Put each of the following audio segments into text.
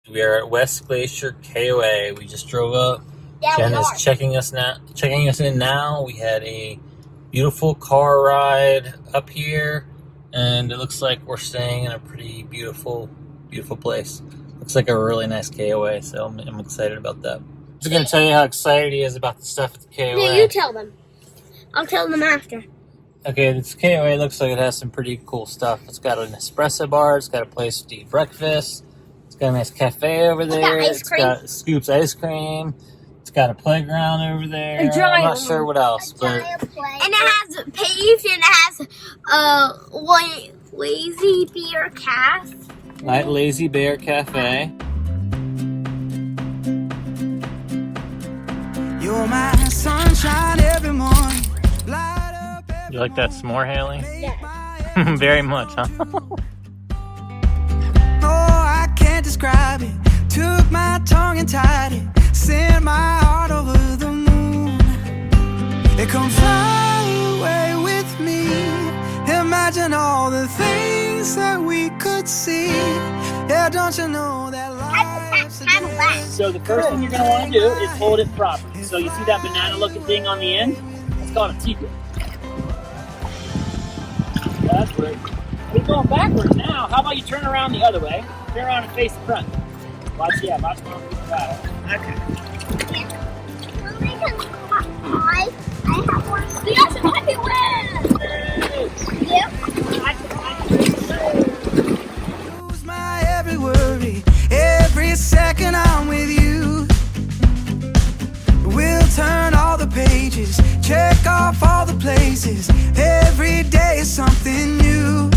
We are at West Glacier KOA. We just drove up. Yeah, Jen is checking us in now. We had a beautiful car ride up here, and it looks like we're staying in a pretty beautiful place. Looks like a really nice KOA, so I'm excited about that. I'm just gonna tell you how excited he is about the stuff at the KOA. Yeah, you tell them. I'll tell them after. Okay, this KOA looks like it has some pretty cool stuff. It's got an espresso bar. It's got a place to eat breakfast. It's got a nice cafe over there. It's got Scoop's ice cream. It's got a playground over there. I'm not sure what else, but and it has paved and it has Lazy Bear Cafe. Lazy Bear Cafe. You're my sunshine every morning. You like that s'more, Haley? Yeah. Very much, huh? Oh, I can't describe it. Took my tongue and tied it. Sent my heart over the moon. It come fly away with me. Imagine all the things that we could see. Yeah, don't you know that life's a day? So the first thing you're going to want to do is hold it properly. So you see that banana looking thing on the end? It's called a teacup. That's right. We're going backwards now. How about you turn around the other way? Turn around and face the front. Watch more of the battle. Okay. I have one. We got some happy wins. Lose my every worry, every second I'm with you. We'll turn all the pages, check off all the places. Every day is something new.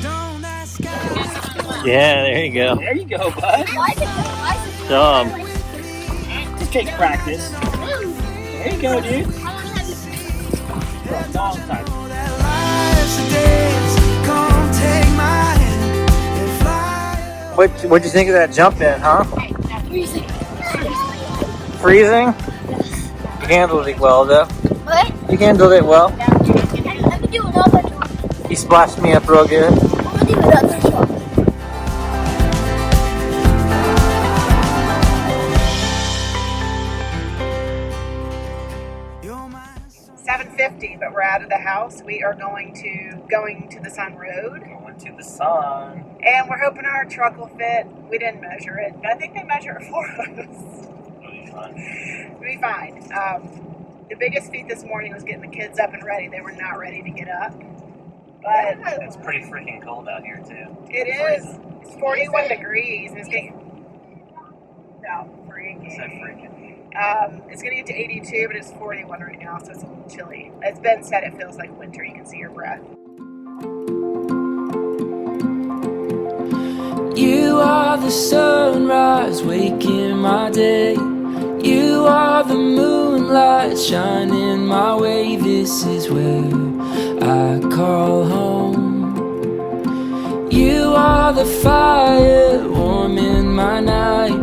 Don't ask us. Yeah, there you go. There you go, bud. Dumb. Just takes practice. There you go, dude. For a long time. What'd you think of that jump in, huh? Freezing. Freezing? You handled it well, though. What? You handled it well. I'm gonna do another one. He splashed me up real good. I'm gonna do another one. 7:50, but we're out of the house. We are going to the Sun Road. Going to the sun. And we're hoping our truck will fit. We didn't measure it, but I think they measure it for us. It'll be fun. It'll be fine. The biggest feat this morning was getting the kids up and ready. They were not ready to get up. But It's pretty freaking cold out here, too. it is. It's 41 degrees. And it's getting... No, freaking. It's so freaking. It's going to get to 82, but it's 41 right now, so it's a little chilly. As Ben said, it feels like winter. You can see your breath. You are the sunrise waking my day. You are the moonlight shining my way. This is where I call home. You are the fire warming my night.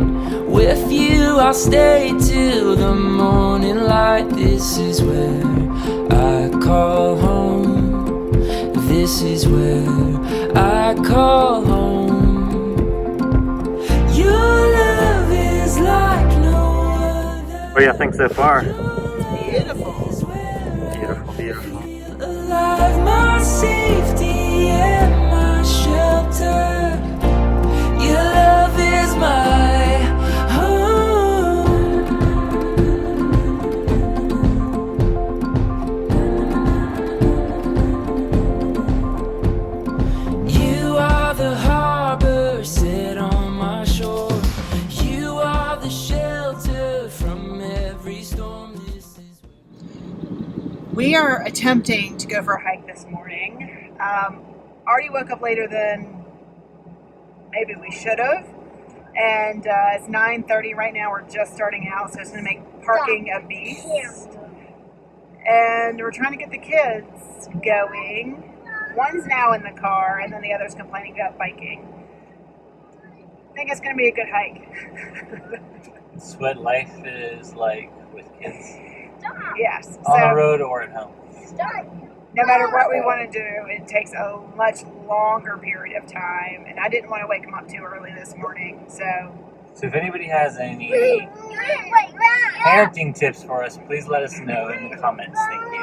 With you I'll stay till the morning light. This is where I call home. This is where I call home. Your love is like no other. What do you think so far? Beautiful. Beautiful, beautiful. Alive, my safety and my shelter. Your love is my home. You are the harbor set on my shore. You are the shelter from every storm. This is We are attempting to go for a hike this morning. Already woke up later than maybe we should have. And it's 9:30 right now. We're just starting out, so it's going to make parking a beast. And we're trying to get the kids going. One's now in the car, and then the other's complaining about biking. I think it's going to be a good hike. That's what life is like with kids. Yes. On So the road or at home. no matter what we want to do, it takes a much longer period of time. And I didn't want to wake them up too early this morning. So if anybody has any parenting tips for us, please let us know in the comments. Thank you.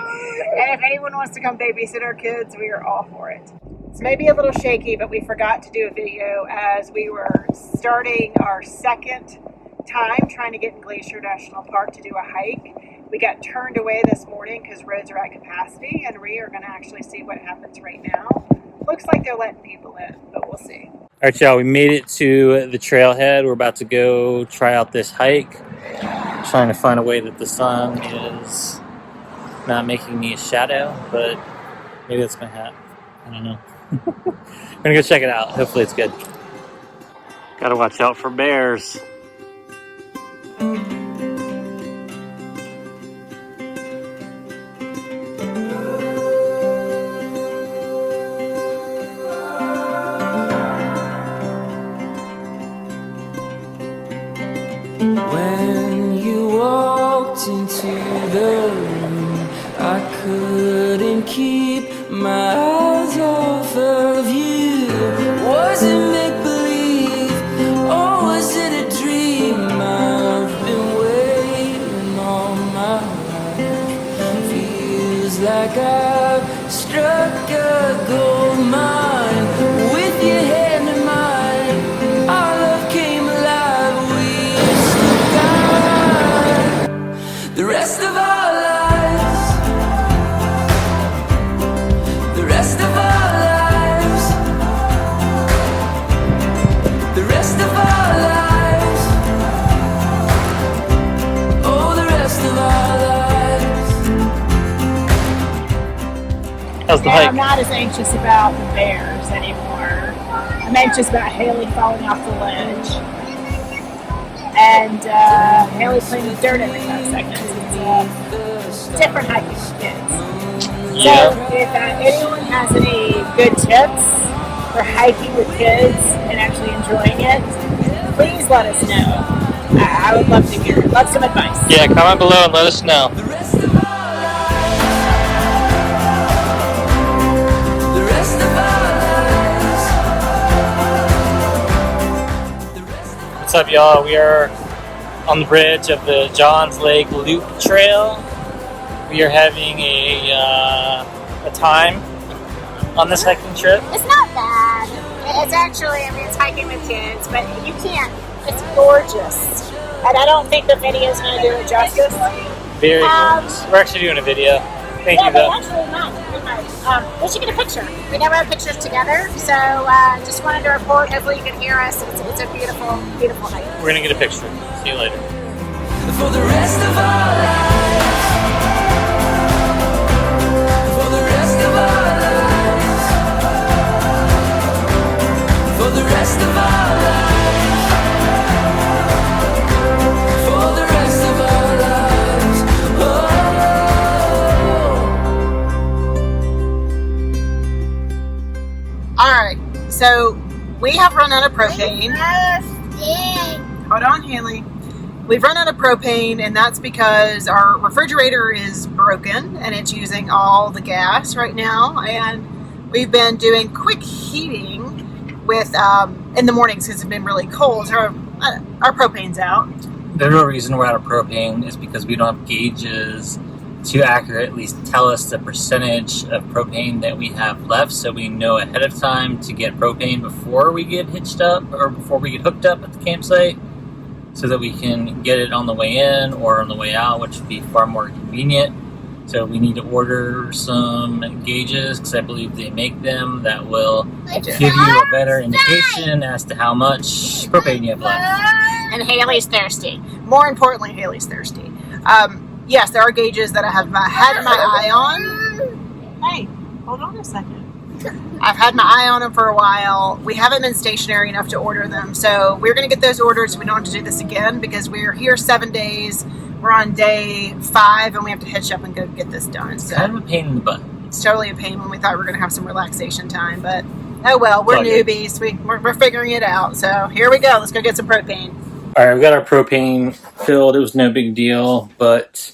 And if anyone wants to come babysit our kids, we are all for it. It's maybe a little shaky, but we forgot to do a video as we were starting our second time trying to get in Glacier National Park to do a hike. We got turned away this morning because roads are at capacity, and we are going to actually see what happens right now. Looks like they're letting people in, but we'll see. All right, y'all, we made it to the trailhead. We're about to go try out this hike. Trying to find a way that the sun is not making me a shadow, but maybe that's my hat. I don't know. We're gonna go check it out. Hopefully it's good. Gotta watch out for bears. When you walked into the room, I couldn't keep my eyes off of you. Was it make-believe, or was it a dream? I've been waiting all my life. Feels like I've struck a gold mine. With your hand in mine, our love came alive. The rest of our lives, the rest of our lives, the rest of our lives, oh, the rest of our lives. How's the Yeah, hike? I'm not as anxious about the bears anymore. I'm anxious about Haley falling off the ledge. And Haley playing with dirt every 5 seconds. It's different hiking with kids. Yeah. So if anyone has any good tips for hiking with kids and actually enjoying it, please let us know. I would love to hear it. Love some advice. Yeah, comment below and let us know. The rest of our lives, the rest of our lives. What's up, y'all? We are on the bridge of the Johns Lake Loop Trail. We are having a time on this hiking trip. It's not bad. It's actually, I mean, it's hiking with kids, but you can't. It's gorgeous. And I don't think the video is going to do it justice. Very gorgeous. We're actually doing a video. Thank you, but though. actually not. We should get a picture. We never have pictures together, so just wanted to report. Hopefully you can hear us. It's a beautiful, beautiful hike. We're gonna get a picture. See you later. For the rest of our lives, for the rest of our lives, for the rest of our lives, for the rest of our lives. Oh. All right, so we have run out of propane. Hold on, Haley. We've run out of propane, and that's because our refrigerator is broken and it's using all the gas right now. And we've been doing quick heating with in the mornings because it's been really cold. So our propane's out. The real reason we're out of propane is because we don't have gauges to accurately tell us the percentage of propane that we have left, so we know ahead of time to get propane before we get hitched up or before we get hooked up at the campsite, so that we can get it on the way in or on the way out, which would be far more convenient. So we need to order some gauges because I believe they make them that will give you a better indication as to how much propane you have left. And Haley's thirsty. More importantly, Haley's thirsty. Yes, there are gauges that I have had my eye on. Hey, hold on a second. I've had my eye on them for a while. We haven't been stationary enough to order them, so we're going to get those ordered so we don't have to do this again, because we're here 7 days. We're on day 5, and we have to hitch up and go get this done. So Kind of a pain in the butt. it's totally a pain when we thought we were going to have some relaxation time, but oh well, we're newbies. We're figuring it out. So here we go. Let's go get some propane. All right, we got our propane filled. It was no big deal, but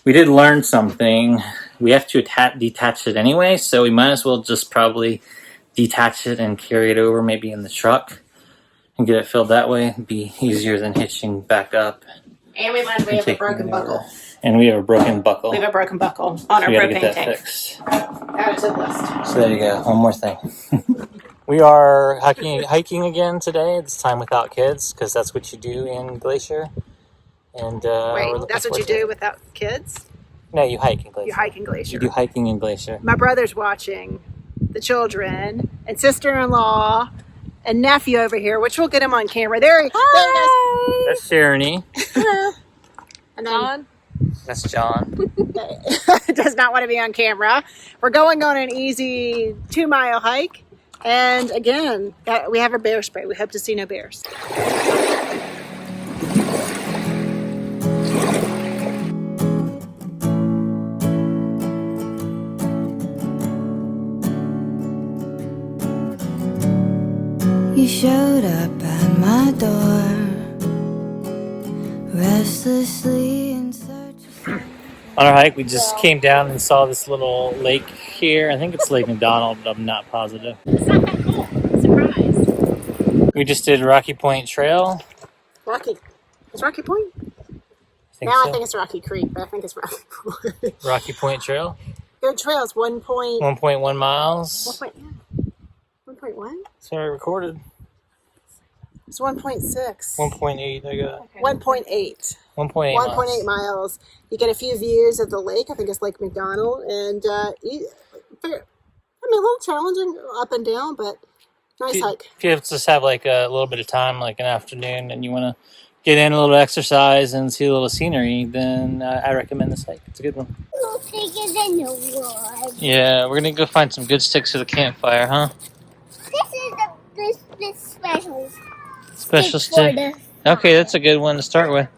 we did learn something we have to detach it anyway, so we might as well just probably detach it and carry it over maybe in the truck and get it filled that way. It'd be easier than hitching back up. And we learned we have a broken buckle. And we have a broken buckle. We have a broken buckle on our we gotta propane get that tank. fixed. Add it to the list. So there you go. One more thing. We are hiking again today. This time without kids, because that's what you do in Glacier. And Wait, that's what you do without kids? No, you hike in Glacier. You hike in Glacier. You do hiking in Glacier. My brother's watching, the children, and sister-in-law, and nephew over here, which we'll get him on camera. There he is. That's Sharony. And then That's John. does not want to be on camera. We're going on an easy 2-mile hike. And again, we have a bear spray. We hope to see no bears. You showed up at my door, restlessly in search of... On our hike, we just came down and saw this little lake here. I think it's Lake McDonald, but I'm not positive. It's not that cool. Surprise. We just did Rocky Point Trail. Rocky. Is Rocky Point? I think it's Rocky Creek, but I think it's Rocky Point. Rocky Point Trail. Their trail's 1.1 miles. 1.1? So I recorded. It's 1.6. 1.8 I got. Okay. 1.8. 1.8 1.8 miles. You get a few views of the lake. I think it's Lake McDonald. And, a little challenging up and down, but nice hike. If you just have like a little bit of time, like an afternoon, and you want to get in a little exercise and see a little scenery, then I recommend this hike. It's a good one. Yeah, we're going to go find some good sticks for the campfire, huh? This is the special. Special stick. Okay, that's a good one to start with.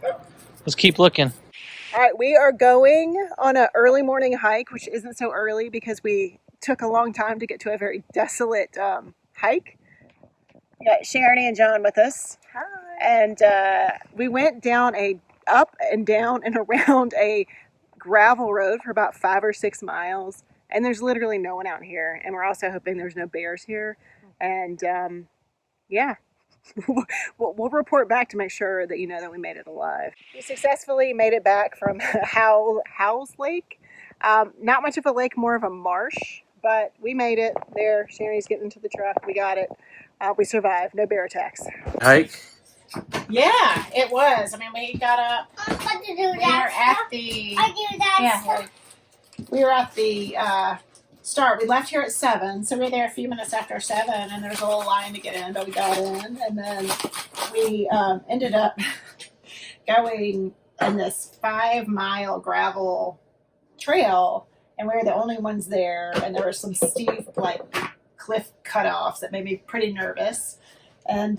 Let's keep looking. All right, we are going on an early morning hike, which isn't so early because we took a long time to get to a very desolate hike. We got Sharony and John with us. Hi. And we went up and down and around a gravel road for about 5 or 6 miles. And there's literally no one out here. And we're also hoping there's no bears here. And yeah, we'll report back to make sure that you know that we made it alive. We successfully made it back from Howells Lake. Not much of a lake, more of a marsh, but we made it there. Sharony's getting into the truck. We got it. We survived. No bear attacks. Hike? Yeah, it was. I mean, we got up. We were at the start. We left here at 7, so we were there a few minutes after 7, and there was a little line to get in, but we got in, and then we ended up going in this 5-mile gravel trail, and we were the only ones there, and there were some steep, like, cliff cutoffs that made me pretty nervous, and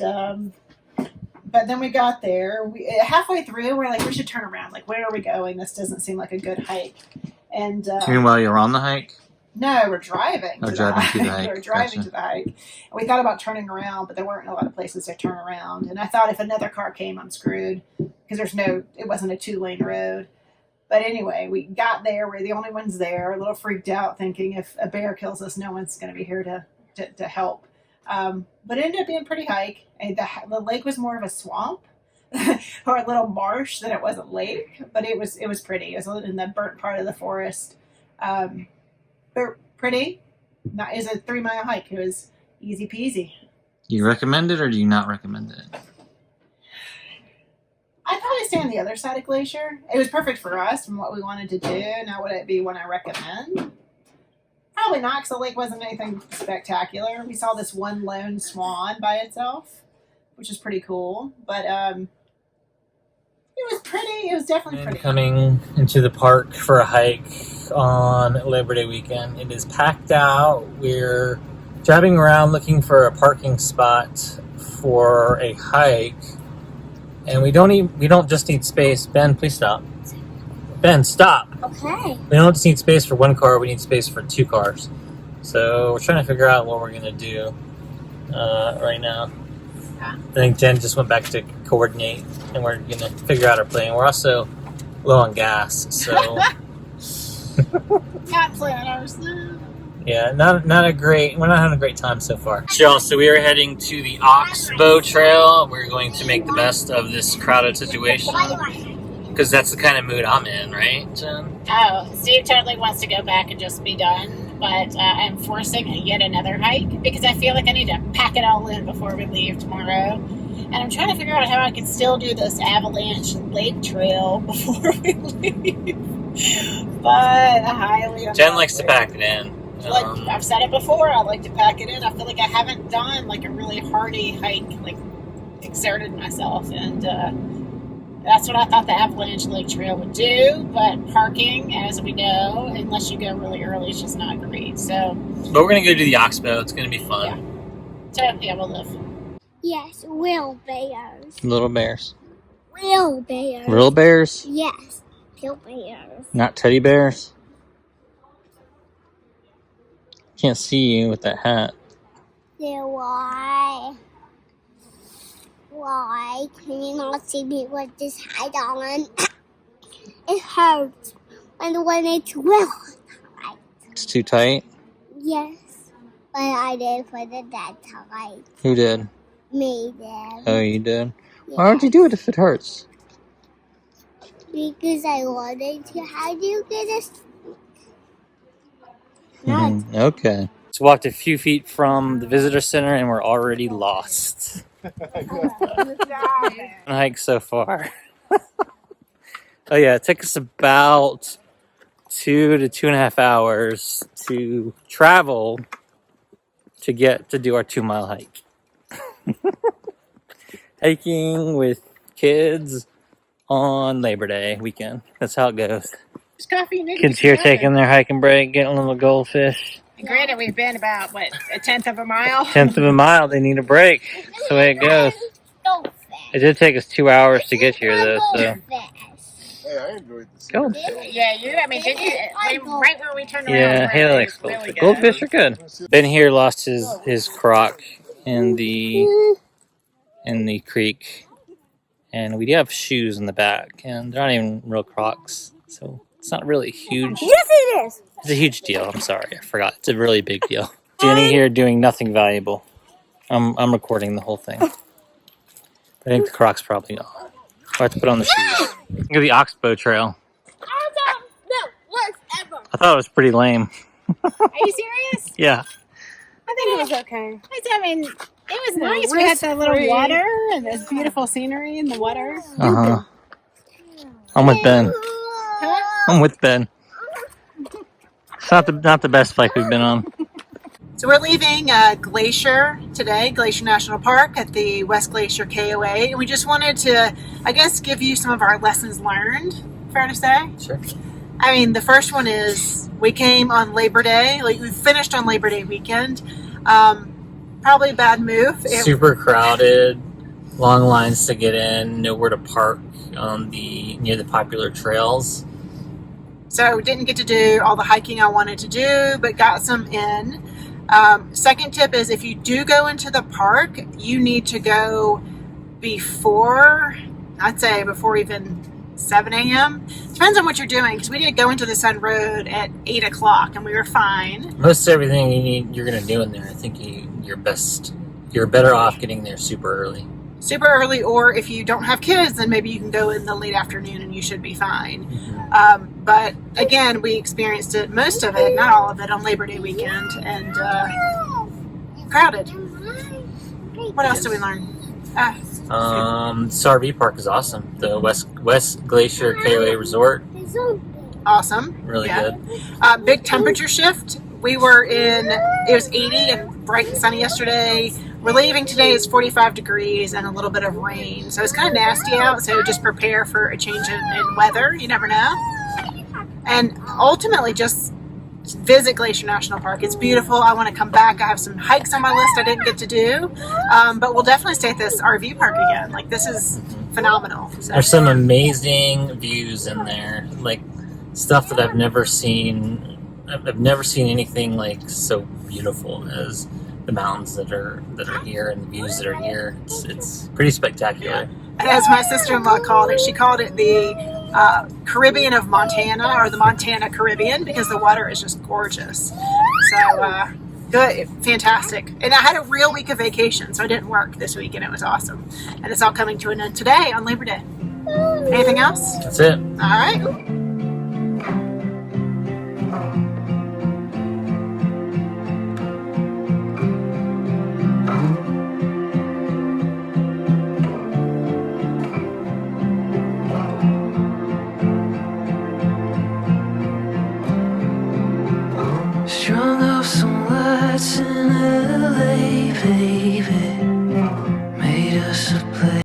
but then we got there. Halfway through, we're like, we should turn around. Like, where are we going? This doesn't seem like a good hike. And Meanwhile, you're on the hike? No, we're driving. To the hike. We're driving to the hike. And we thought about turning around, but there weren't a lot of places to turn around. And I thought if another car came, I'm screwed because it wasn't a 2-lane road. But anyway, we got there. We're the only ones there. A little freaked out, thinking if a bear kills us, no one's going to be here to help. But it ended up being a pretty hike. And the lake was more of a swamp or a little marsh than it was a lake. But it was pretty. It was in the burnt part of the forest. But pretty. It's a 3-mile hike. It was easy peasy. Do you recommend it or do you not recommend it? I'd probably stay on the other side of Glacier. It was perfect for us and what we wanted to do. Now, would it be one I recommend? Probably not, because the lake wasn't anything spectacular. We saw this one lone swan by itself, which is pretty cool. But it was pretty. It was definitely pretty. Coming into the park for a hike on Labor Day weekend. It is packed out. We're driving around looking for a parking spot for a hike. And we don't just need space. Ben, please stop. Ben, stop. Okay. We don't just need space for one car, we need space for 2 cars. So we're trying to figure out what we're going to do right now. I think Jen just went back to coordinate, and we're going to figure out our plan. We're also low on gas, so Cat planners. Yeah, not a great. We're not having a great time so far. So we are heading to the Oxbow Trail. We're going to make the best of this crowded situation because that's the kind of mood I'm in, right, Jen? Oh, Steve totally wants to go back and just be done, but I'm forcing yet another hike because I feel like I need to pack it all in before we leave tomorrow. And I'm trying to figure out how I can still do this avalanche lake trail before we leave. But I Jen likes to pack it in. Like I've said it before, I like to pack it in. I feel like I haven't done like a really hardy hike, like exerted myself, and that's what I thought the avalanche lake trail would do. But parking, as we know, unless you go really early, is just not great. So, but we're gonna go do the Oxbow. It's gonna be fun. Yeah. So yeah, we'll live. Yes, real bears. Little bears. Real bears. Real bears? Yes, real bears. Not teddy bears? Can't see you with that hat. Yeah, why? Why can you not see me with this hat on? It hurts when it's real tight. It's too tight? Yes, but I did put it that tight. Who did? Me did. Oh, you did? Yes. Why don't you do it if it hurts? Because I wanted to. How do you get this? Okay. Just walked a few feet from the visitor center and we're already lost. Hike so far. Oh yeah, it took us about 2 to 2.5 hours to travel to get to do our 2-mile hike. Hiking with kids on Labor Day weekend. That's how it goes. Kids here taking their hiking break, getting a little goldfish. And granted, we've been about, what, a 1/10 of a mile? 1/10 of a mile, they need a break. That's the way it goes. It did take us 2 hours to get here, though, so. Hey, I enjoyed this. Goldfish. Yeah, did you? Right where we turned around. Yeah, Haley likes goldfish. Really goldfish are good. Ben here lost his croc in the creek. And we do have shoes in the back, and they're not even real Crocs, so it's not really huge. Yes, it is. It's a huge deal. I'm sorry, I forgot. It's a really big deal. Jenny here doing nothing valuable. I'm recording the whole thing. I think the Crocs probably gone. I have to put on the shoes. Look at the Oxbow Trail. I thought it was pretty lame. Are you serious? Yeah. I think it was okay. I mean, it was nice. We had the little water and this beautiful scenery in the water. Uh-huh. I'm with Ben. I'm with Ben. It's not the best hike we've been on. So we're leaving Glacier today, Glacier National Park at the West Glacier KOA. And we just wanted to, I guess, give you some of our lessons learned, fair to say. Sure. I mean, the first one is we came on Labor Day. Like, we finished on Labor Day weekend. Probably a bad move. Super crowded, long lines to get in, nowhere to park near the popular trails. So didn't get to do all the hiking I wanted to do, but got some in. Second tip is if you do go into the park, you need to go before, I'd say before even 7 a.m. Depends on what you're doing, because we did go into the Sun Road at 8 o'clock and we were fine. Most everything you're going to do in there, I think you're better off getting there super early. Super early, or if you don't have kids, then maybe you can go in the late afternoon and you should be fine. But again, we experienced it, most of it, not all of it, on Labor Day weekend, and crowded. What else did we learn? This RV park is awesome. The West Glacier KOA Resort. Awesome. Really yeah. good. Big temperature shift. We were it was 80 and bright and sunny yesterday. We're leaving today, it's 45 degrees and a little bit of rain. So it's kind of nasty out, so just prepare for a change in weather. You never know. And ultimately, just visit Glacier National Park. It's beautiful. I want to come back. I have some hikes on my list I didn't get to do. But we'll definitely stay at this RV park again. Like, this is phenomenal. So. There's some amazing views in there. Like, stuff that I've never seen. I've never seen anything like so beautiful as the mountains that are here and the views that are here. It's pretty spectacular. And as my sister-in-law called it, she called it the Caribbean of Montana, or the Montana Caribbean, because the water is just gorgeous. So good, fantastic. And I had a real week of vacation, so I didn't work this week, and it was awesome. And it's all coming to an end today on Labor Day. Anything else? That's it. All right. Strung off some lights in LA, baby.